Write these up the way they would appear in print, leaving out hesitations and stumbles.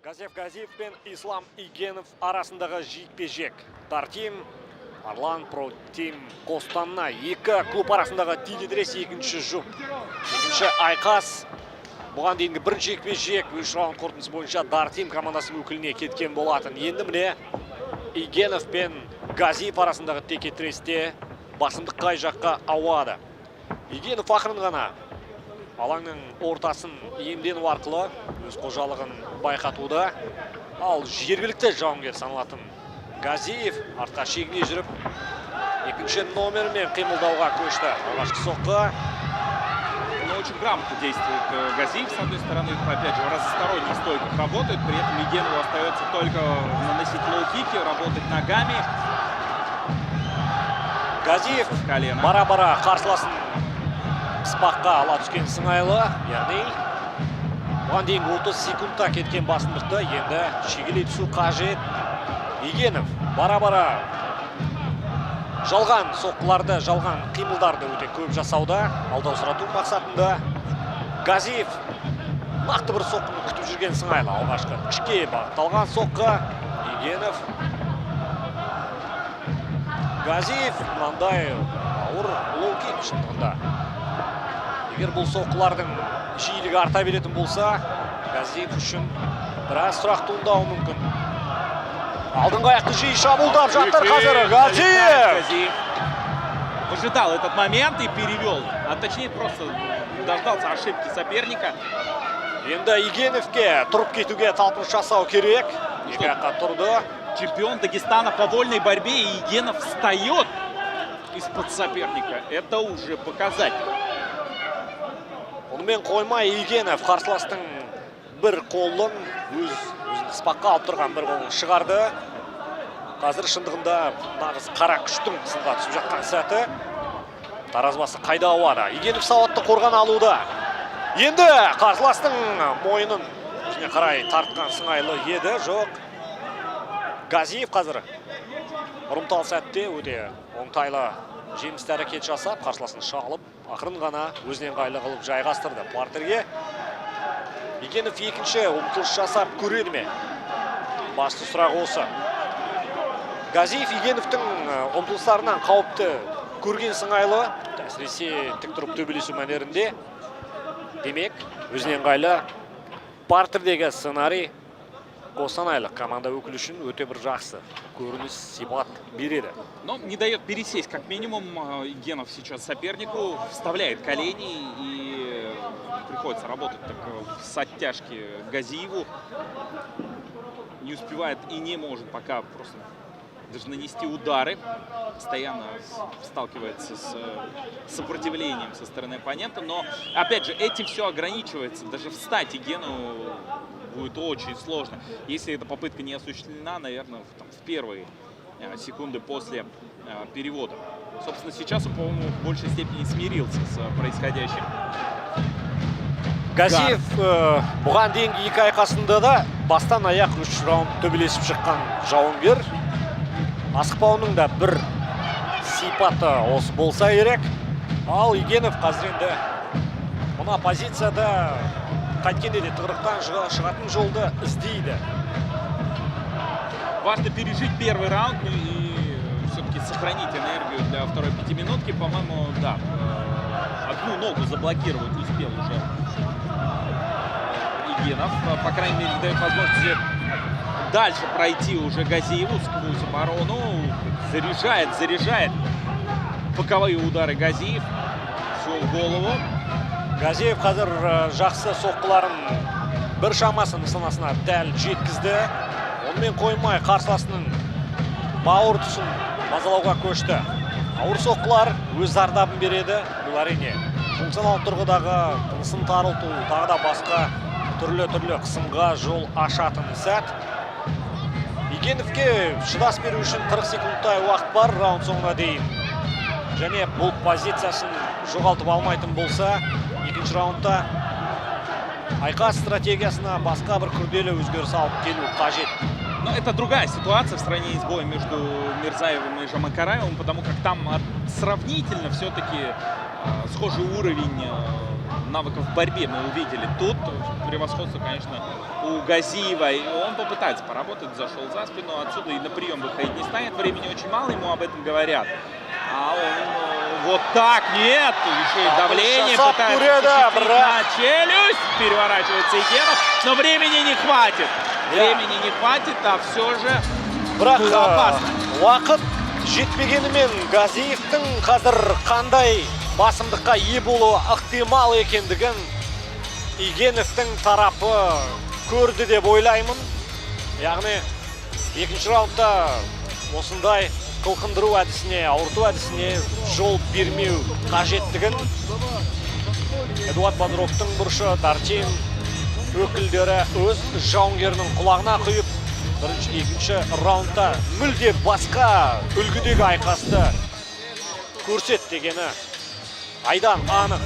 Газев Газиев пен Ислам Игенов арасындағы жекпе-жек. Тартим Арлан против Костанна. Екі клуб арасындағы тилидірес екінші жұп. Екінші айқас. Бұған дейінгі бір жекпе-жек үш раунд қорытындысы бойынша Дартим командасы өкіліне кеткен болатын. Енді міне Игенов пен Газиев арасындағы текетіресте басымдық қай жаққа ауады. Игенов ақырын ғана алаңның ортасын иемдену арқылы өз қожалығын байқатуда. Ал жергілікті жауынгер саналатын Газиев артқа шегіне жүріп, екінші номермен қимылдауға көшті. Алғашқы соққы. Но очень грамотно действует Газиев. С одной стороны, опять же, в разносторонних стойках работает. При этом Игенову остается только наносить лоу-кики, работать ногами. Газиев бара-бара қарсыласын спаққа ала түскен сыңайлы. Яғни бұған дейін 30 секундта кеткен басымдықты енді шегелей түсу қажет. Игенов бара-бара жалған соққыларды, жалған қимылдарды өте көп жасауда. Алдаусырату мақсатында Газиев нақты бір соққыны күтіп жүрген сыңайлы. Алғашқы ішке бағытталған соққы. Игенов Газиев мынандай ауыр лоу-кик шындығында. Егер бұл соққылардың жиілігі арта беретін болса, Газиев үшін біраз сұрақ туындауы мүмкін. Алдыңғы аяқты жиі шабуылдап жатыр қазір Газиев. Ожидал этот момент и перевел. А точнее просто дождался ошибки соперника. Енді Игеновке тұрып кетуге талпыныс жасау керек. Екі аяққа тұрды. Чемпион Дагестана по вольной борьбе, и Игенов встает из-под соперника. Это уже показатель. Онымен қоймай Игенов қарсыластың бір қолын өзін қыспаққа алып тұрған бір қолын шығарды. Қазір шындығында нағыз қара күштің сынға түсіп жатқан сәті. Таразбасы қайда ауады. Игенов сауатты қорған алуда. Енді қарсыластың мойынын өзіне қарай тартқан сыңайлы еді. Жоқ. Газиев қазір ұрымтал сәтте өте оңтайлы жемісті әрекет жасап, қарсыласын шалып, ақырын ғана өзінен қайлы қылып жайғастырды партерге. Игенов екінші ұмтылыс жасап көреді ме? Басты сұрақ осы. Газиев Игеновтың ұмтылыстарынан қауіпті көрген сыңайлы, әсіресе тік тұрып төбелесу мәнерінде. Демек, өзінен қайлы партердегі сценарий Костанайлық команда өкілі үшін өте бір жақсы көрініс сипат береді. Но не дает пересесть, как минимум. Игенов сейчас сопернику вставляет колени и приходится работать так с оттяжки Газиеву. Не успевает и не может пока просто даже нанести удары. Постоянно сталкивается с сопротивлением со стороны оппонента. Но, опять же, этим все ограничивается. Даже встать Игену будет очень сложно. Если эта попытка не осуществлена, наверное, в первые секунды после перевода. Собственно, сейчас он, по-моему, в большей степени смирился с происходящим. Газиев бұған дейінгі екі айқасында да бастан аяқ үш раунд төбелесіп шыққан жауынгер. Асықпауының да бір сипаты осы болса керек. Ал Игенов қазір енді мына позицияда қайткенде де тығырықтан шығатын жолды іздейді. Важно пережить первый раунд и все-таки сохранить энергию для второй пятиминутки. По-моему, да, одну ногу заблокировать успел уже Игенов. По крайней мере, дает возможность дальше пройти уже Газиеву сквозь оборону. Заряжает боковые удары Газиев. Все в голову. Газиев қазір жақсы соққыларын бір шамасын нысанасына дәл жеткізді. Онымен қоймай қарсыласының бауыр тұсын мазалауға көшті. Ауыр соққылар өз зардабын береді. Бұл әрине функционал тұрғыдағы тынысын тарылту, тағы да басқа түрлі қысымға жол ашатын сәт. Игеновке шыдас беру үшін 40 секундтай уақыт бар раунд соңына дейін. Және бұл позициясын жоғалтып алмайтын болса, екінші раундта айқас стратегиясына басқа бір күрделі өзгеріс алып келу қажет. Но это другая ситуация в сравнении с боем между Мирзаевым и Жамакараевым, потому как там сравнительно все-таки схожий уровень навыков в борьбе мы увидели. Тут превосходство, конечно, у Газиева. И он попытается поработать, зашел за спину, отсюда и на прием выходить не станет. Времени очень мало, ему об этом говорят. А он вот так, нет, еще и давление пытается на челюсть. Переворачивается Игенов, но времени не хватит. Времени не хватит, а все же было опасно. Уақыт жетпегенімен Газиевтің қазір қандай басымдыққа ие болуы ықтимал екендігін Игеновтың тарапы көрді деп ойлаймын. Яғни екінші раундта осындай қылқындыру әдісіне, ауырту әдісіне жол бермеу қажеттігін Эдуард Бодровтың бұрышы Дартин өкілдері өз жауынгерінің құлағына құйып, екінші раундта мүлде басқа үлгідегі айқасты көрсет дегені айдан анық.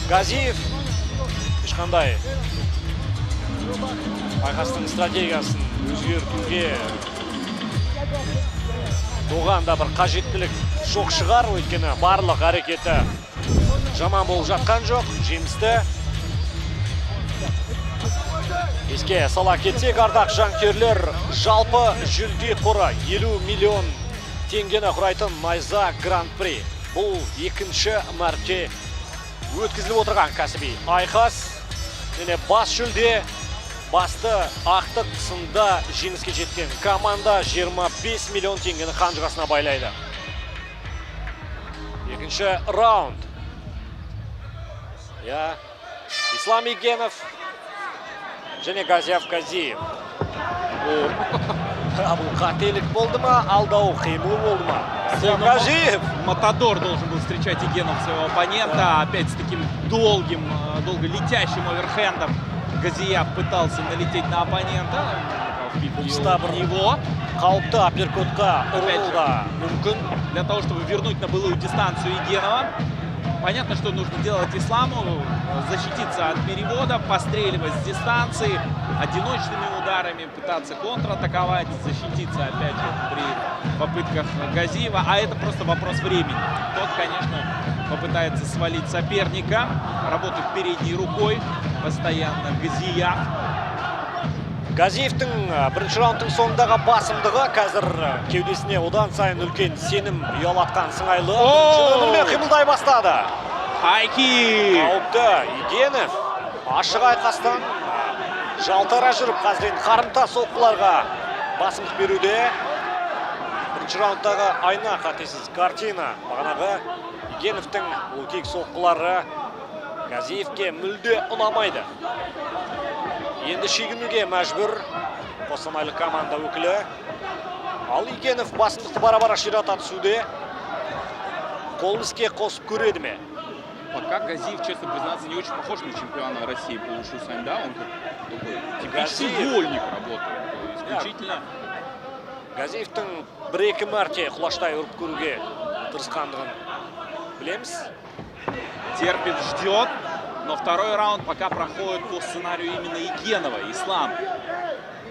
Газиев ешқандай айқастың стратегиясын өзгертуге оған да бір қажеттілік жоқ шығар, өйткені барлық әрекеті жаман болып жатқан жоқ, жемісті. Еске сала кетсек, ардақ жанкүйерлер, жалпы жүлде қоры 50 миллион теңгені құрайтын Найза Гран-при. Бұл екінші мәрте өткізіліп отырған кәсіби айқас. Және бас жүлде, басты ақтық сында жеңіске жеткен команда 25 миллион теңгені қанжығасына байлайды. Екінші раунд. Ислам Игенов және Газиев Газиев. Бұл қателік болды ма, алдау қимыл болды ма? Газиев! Матадор должен был встречать Игенов своего оппонента. Опять с таким долго летящим оверхендом Газиев пытался налететь на оппонента. Него. Қауіпті апперкотқа ұрылда мүмкін. Для того, чтобы вернуть на былую дистанцию Игенова. Понятно, что нужно делать Исламу, защититься от перевода, постреливать с дистанции, одиночными ударами пытаться контратаковать, защититься опять же при попытках Газиева. А это просто вопрос времени. Тот, конечно, попытается свалить соперника, работает передней рукой постоянно Газиев. Газиевтің бірінші раундтың соңындағы басымдығы қазір кеудесіне одан сайын үлкен сенім ұялатқан сыңайлы. Бірінші қимылдай бастады. Хайки! Қауіпті Игенов ашық айқастан жалтара жүріп, қазір қарымта соққыларға басымдық беруде. Бірінші раундтағы айна қатесіз картина. Бағанағы Игеновтің үлкек соққылары Газиевке мүлде ұнамайды. Енді шегінуге мәжбүр қостанайлық команда өкілі. Ал Игенов басымдықты бара-бара ширата түсуде. Қолын іске қосып көреді ме? Пока Газиев, честно признаться, не очень похож на чемпиона России по ушу Саньда. Он такой типичный вольник работает. Исключительно. Газиевтің бір-екі мәрте құлаштай ұрып көруге тырысқандығын білеміз. Терпит, ждет. Но второй раунд пока проходит по сценарию именно Игенова. Ислам,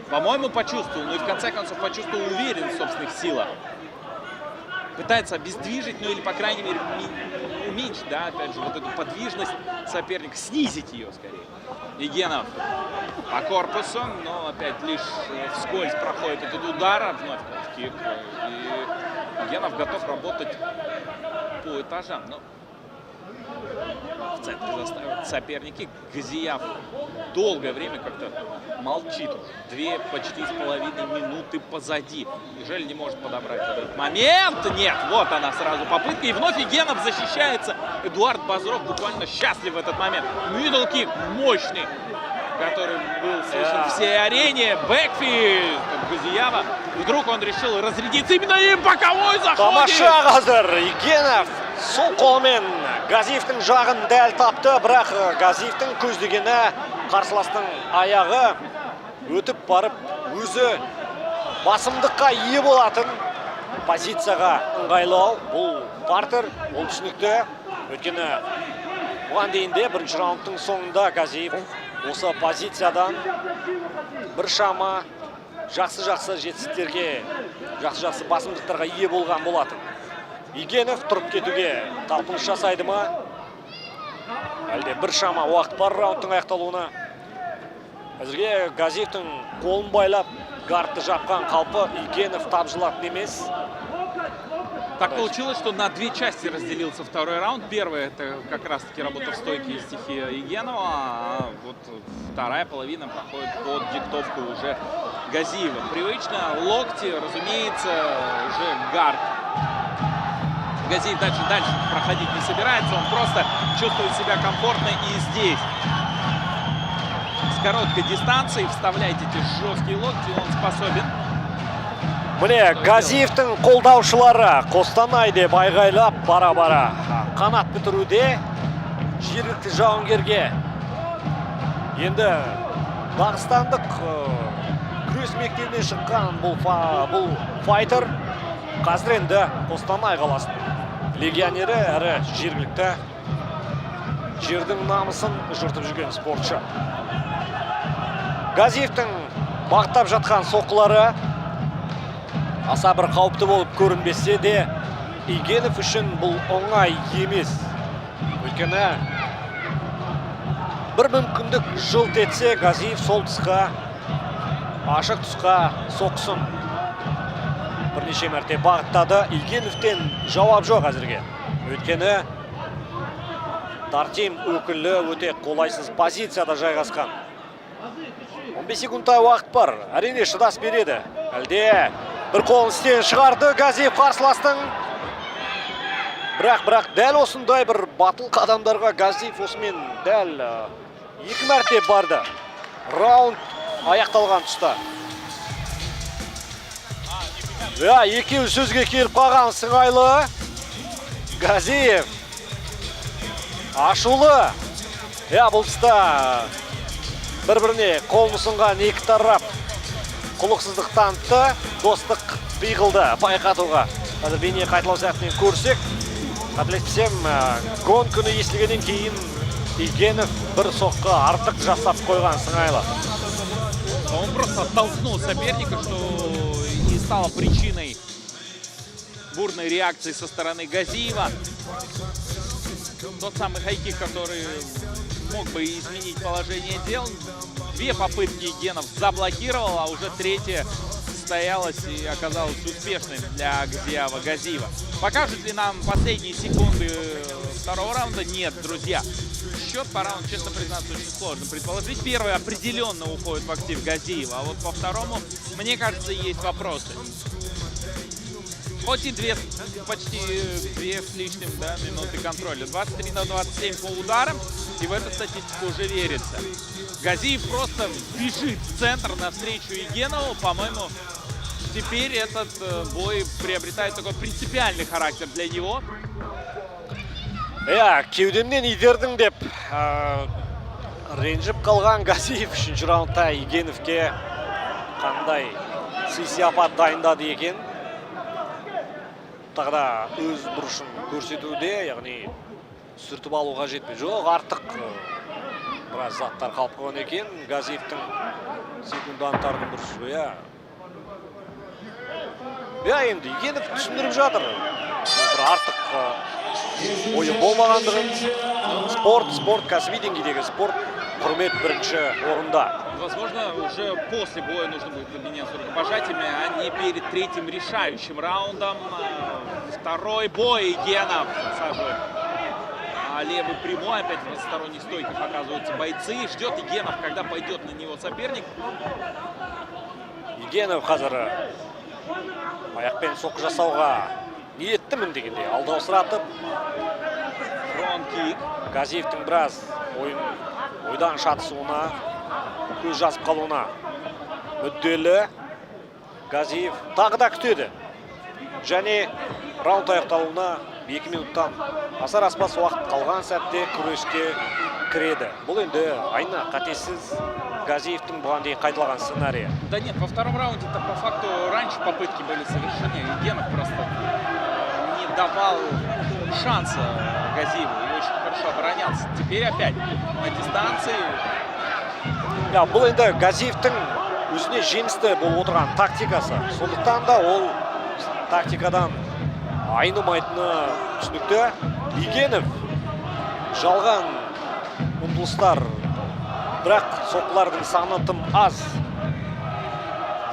по-моему, почувствовал, но и в конце концов почувствовал уверенность в собственных силах. Пытается обездвижить, ну или, по крайней мере, уменьшить, да, опять же, вот эту подвижность соперника, снизить ее скорее. Игенов по корпусу, но опять лишь вскользь проходит этот удар, вновь кик. И Игенов готов работать по этажам. Но в центре заставят соперники. Газиев долгое время как-то молчит. 2,5 минуты позади. Неужели не может подобрать этот момент? Нет, вот она сразу попытка. И вновь Игенов защищается. Эдуард Бозров буквально счастлив в этот момент. Мидл-кик мощный, который был слышен всей арене. Бэкфилд Газиева. Вдруг он решил разрядиться именно и боковой заходит. Тамаша қазір Игенов сол қолмен Газиевтің жағын дәл тапты, бірақ Газиевтің көздегені қарсыластың аяғы өтіп барып, өзі басымдыққа ие болатын позицияға ыңғайлау. Бұл партер, ол түсінікті. Өйткені бұған дейінде бірінші раундтың соңында Газиев осы позициядан бір шама жақсы жетістіктерге, жақсы басымдықтарға ие болған болатын. Игенов тұрып кетуге талпыныс жасайды ма? әлде бір шама уақыт бар раундтың аяқталуына. Әзірге Газиевтің қолын байлап, гардты жапқан қалпы Игенов тапжылатын емес. Так получилось, что на две части разделился второй раунд. Первый — это как раз-таки работа в стойке и стихия Игенова, а вот вторая половина проходит под диктовку уже Газиева. Привычно локти, разумеется, уже гард. Газиев дальше проходить не собирается, он просто чувствует себя комфортно и здесь. С короткой дистанции вставлять эти жесткие локти он способен. Міне, Газиевтің қолдаушылары Қостанай деп айғайлап бара-бара қанат бітіруде жергілікті жауынгерге. Енді Дағыстандық күрес мектебінен шыққан бұл файтер қазір енді Қостанай қаласының легионері әрі жергілікті жердің намысын жыртып жүрген спортшы. Газиевтің бағыттап жатқан соққылары аса бір қауіпті болып көрінбесе де, Игенов үшін бұл оңай емес. Өйткені бір мүмкіндік жылт етсе, Газиев сол тұсқа, ашық тұсқа соқсын. Бірнеше мәрте бағыттады. Игеновтен жауап жоқ әзірге. Өйткені Тартим өкілі өте қолайсыз позицияда жайғасқан. 15 секундтай уақыт бар. Әрине шыдас береді. Әлде бір қолын істен шығарды Газиев қарсыластың. Бірақ дәл осындай бір батыл қадамдарға Газиев осымен дәл 2 мәрте барды. Раунд аяқталған тұста. Екеуі сөзге келіп қалған сыңайлы. Газиев ашулы. Бұл тұста бір-біріне қолын ұсынған екі тарап құлықсыздық танытты, достық пиғылды байқатуға. Қазір бейне қайталау сәтінен көрсек, қателеспесем, гонканы естілгеннен кейін Игенов бір соққы артық жасап қойған сыңайлы. Он просто оттолкнул соперника, что и стало причиной бурной реакции со стороны Газиева. Тот самый хайкик, который мог бы изменить положение дел. Две попытки Игенов заблокировал, а уже третья состоялась и оказалась успешной для Гзиава Газиева. Покажут ли нам последние секунды второго раунда? Нет, друзья. Счет по раунду, честно признаться, очень сложно предположить. Первый определенно уходит в актив Газиева, а вот по второму, мне кажется, есть вопросы. Хоть и почти две с лишним минуты контроля. 23-27 по ударам, и в эту статистику уже верится. Газиев просто бежит в центр навстречу Игенову. По-моему, теперь этот бой приобретает такой принципиальный характер для него. Кеудемнен идердің деп ренжіп қалған Газиев үшінші раундта Игеновке қандай сый-сияпат дайындады екен. Тағда өз бұрышын көрсетуде, яғни сүртіп алуға жетпей. Жоқ, артық біраз заттар қалып қойған екен. Газиевтің секундантардың бұрышы. Енді Игенов түсіндіріп жатыр. Бір артық ойы болмағандығын. Спорт, кәсіби деңгейдегі спорт, құрмет бірінші орында. Возможно, уже после боя нужно будет обменяться рукопожатиями, а не перед третьим решающим раундом. Второй бой Игенов сажает. Левый прямой, опять в разносторонней стойке показываются бойцы. Ждет Игенов, когда пойдет на него соперник. Игенов қазір аяқпен соққы жасауға ниеттімін дегенде алдаусыратып. Фронт-кик. Газиевтің біраз ойдан шатысуына, көз жазып қалуына мүдделі. Газиев тағы да күтеді. Және раунд аяқталуына 2 минуттан асар аспас уақыт қалған сәтте күреске кіреді. Бұл енді айна қатесіз Газиевтің бұған дейін қайталаған сценарий. Да нет, во втором раунде-то по факту раньше попытки были совершены. Игенов просто не давал шанса Газиеву и очень хорошо оборонялся. Теперь опять на дистанции. Бұл енді Газиевтің өзіне жемісті болып отырған тактикасы. Сондықтан да ол тактикадан айнымайтыны түсінікті. Игенов жалған ұмтылыстар, бірақ соққылардың саны тым аз.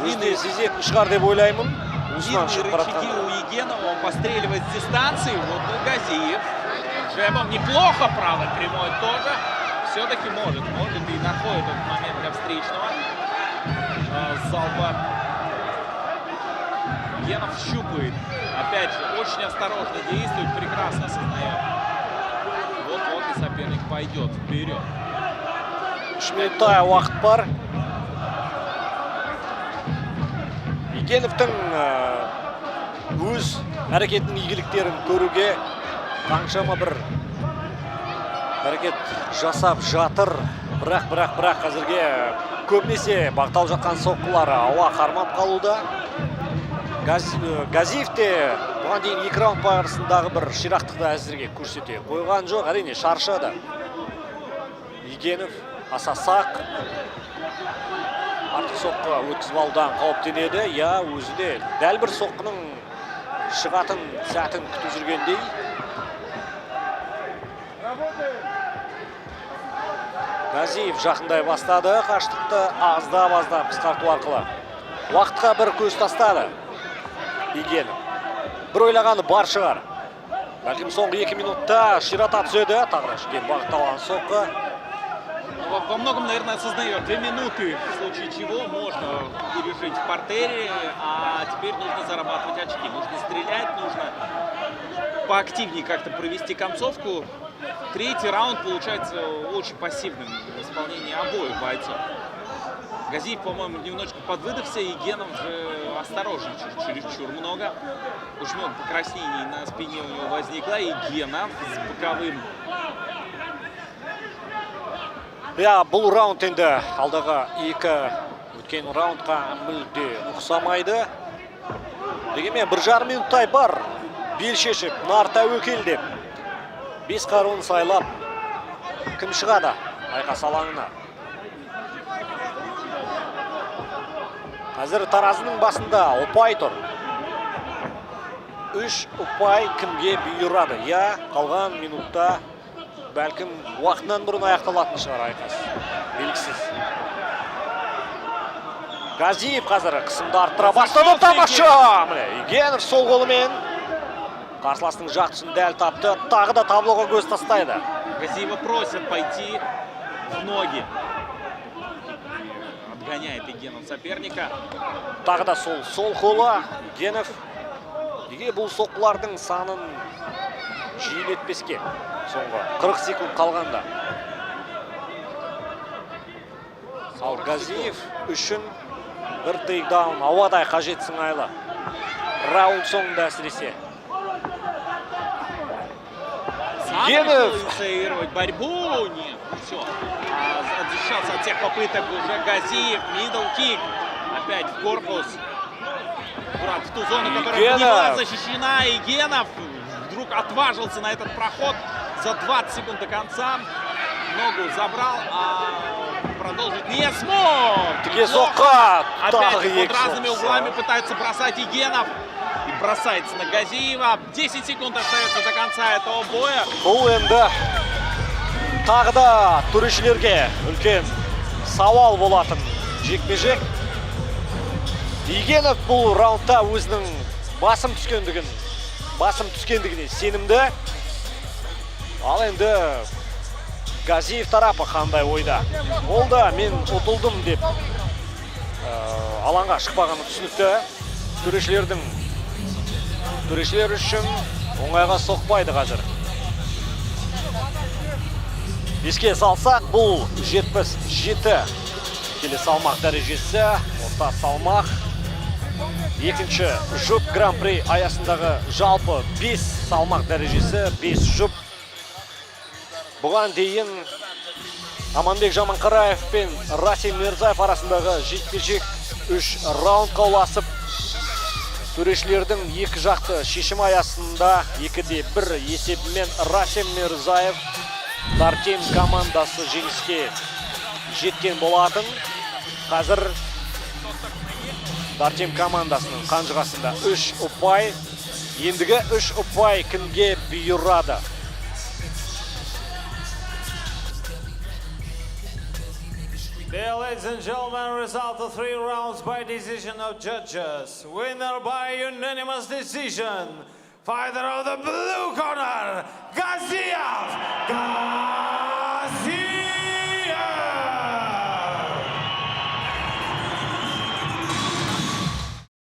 Өзіне сезетін шығар деп ойлаймын. Длинные рычаги у Егенова, он постреливает с дистанции. Вот Газиев джебом неплохо, правой прямой тоже. Все-таки может и находит этот момент для встречного залпа. Егенов щупает. Опять же, очень осторожно действует, прекрасно осознает. Вот и соперник пойдет вперед. 3 минутта уақыт бар. Егеновтың өз әрекетінің игіліктерін көруге қаншама бір әрекет жасап жатыр. Бірақ қазірге көбінесе бағытталып жатқан соққылары ауа қармап қалуда. Газиев те бұған дейін 2 раунд барысындағы бір ширақтықты әзірге көрсете қойған жоқ. Әрине шаршады. Егенов аса сақ. Артық соққы өткізіп алудан қауіптенеді. Өзі де дәл бір соққының шығатын сәтін күтіп жүргендей. Газиев жақындай бастады. Қашықтықты аздап қысқарту арқылы уақытқа бір көз тастады. Егенов бір ойлағаны бар шығар. Бәлкім соңғы 2 минутта ширата түседі. Тағыда ішкен бағытталған соққы. Во многом, наверное, осознает. 2 минуты, в случае чего можно пережить в партере, а теперь нужно зарабатывать очки. Нужно стрелять, нужно поактивнее как-то провести концовку. 3-й раунд получается очень пассивным в исполнении обоих бойцов. Газиев, по-моему, немножечко подвыдохся, и Егенов же осторожничает чересчур много. Очень много покраснений на спине у него возникло. И Егенов с боковым. Бұл раунд енді алдағы 2 өткен раундқа мүлде ұқсамайды. Дегенмен 1,5 минуттай бар. Бел шешіп, нар тәуекел деп 5 қаруын сайлап кім шығады айқас алаңына. Қазір таразының басында ұпай тұр. 3 ұпай кімге бұйырады? Қалған минутта бәлкім уақытынан бұрын аяқталатын шығар айқас. Белгісіз. Газиев қазір қысымды арттыра бастады. Тамаша! Егенов сол қолымен қарсыластың жақ тұсын дәл тапты. Тағы да таблоға көз тастайды. Газиева просят пойти в ноги. Отгоняет Егенов соперника. Тағы да сол қолы. Егенов неге бұл соққылардың санын жиілетпеске? Соңғы 40 секунд қалғанда. Ал Газиев үшін бір тейкдаун ауадай қажет сыңайлы. Раунд соңында әсіресе. Егенов инициировать борьбу. Нет, все. Защищался от всех попыток уже Газиев. Мидл-кик. Опять в корпус. Аккурат в ту зону, которая не была защищена. Егенов вдруг отважился на этот проход. За 20 секунд до конца ногу забрал, а продолжить не смог. Опять под разными углами пытается бросать Егенов. И бросается на Газиева. 10 секунд остается до конца этого боя. Бұл енді тағы да төрешілерге үлкен сауал болатын жекпе-жек. Егенов бұл раундта өзінің басым түскендігіне сенімді. Ал енді Газиев тарапы қандай ойда? Ол да мен ұтылдым деп алаңға шықпағаны түсінікті. Төрешілер үшін оңайға соқпайды қазір. Еске салсақ, бұл 77 келі салмақ дәрежесі, орта салмақ. Екінші жұп гран-при аясындағы жалпы 5 салмақ дәрежесі, 5 жұп. Бұған дейін Аманбек Жаманқараев пен Расим Мирзаев арасындағы жекпе-жек 3 раундқа ұласып, төрешілердің екі жақты шешім аясында 2-1 есебімен Расим Мирзаев Дартем командасы жеңіске жеткен болатын. Қазір Дартем командасының қанжығасында 3 ұпай. Ендігі 3 ұпай кімге бұйырады? Dear ladies and gentlemen, result of 3 rounds by decision of judges. Winner by unanimous decision. Fighter of the blue corner, Gazi